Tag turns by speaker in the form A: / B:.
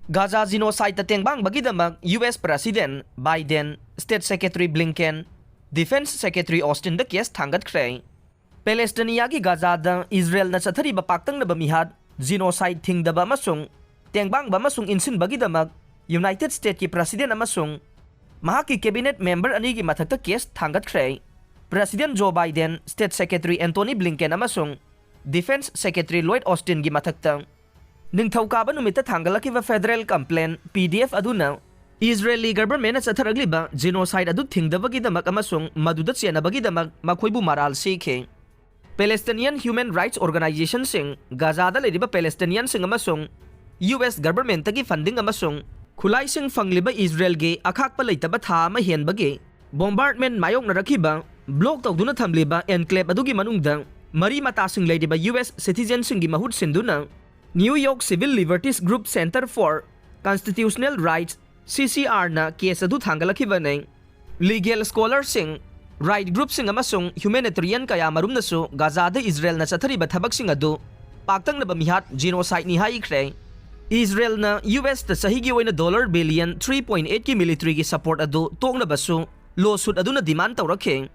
A: Gaza Genocide Tengbangbagidamak US President Biden, State Secretary Blinken, Defense Secretary Austin the case Thangatkhre. Palestinian gi Gaza da Israel na chathari ba paktang na bamihad genocide thingdaba amasung tengbangba amasung insinbagidamak United States ki President amasung mahaki cabinet member ani gi mathakta case Thangatkhre. President Joe Biden, State Secretary Anthony Blinken amasung Defense Secretary Lloyd Austin gi mathakta Ningthawkaba numita thangalakiba federal complaint PDF aduna Israeli government chatharagliba genocide adu thingdabagidamak amasung maduda chenabagidamak makhoibu maral sikhe. Palestinian Human Rights Organization sing Gaza da leriba Palestinian sing amasung US government tagi funding amasung khulai sing fangliba Israel ge akhakpa leitaba tha ma henbage bombardment mayok na rakhiba block tawduna thamliba enclave adugi manungda mari mata sing leidiba US citizen sing gi mahut sinduna New York Civil Liberties Group Center for Constitutional Rights CCR na case adu thangalakhiba nei legal scholars sing right group sing amasung humanitarian kaya marum nasu Gaza da Israel na chathari ba thabak sing adu paktang na bamihat genocide ni haikre. Israel na US ta sahigi oina $3.8 ki military gi support adu tong na basu lawsuit adu na demand tawrakhe.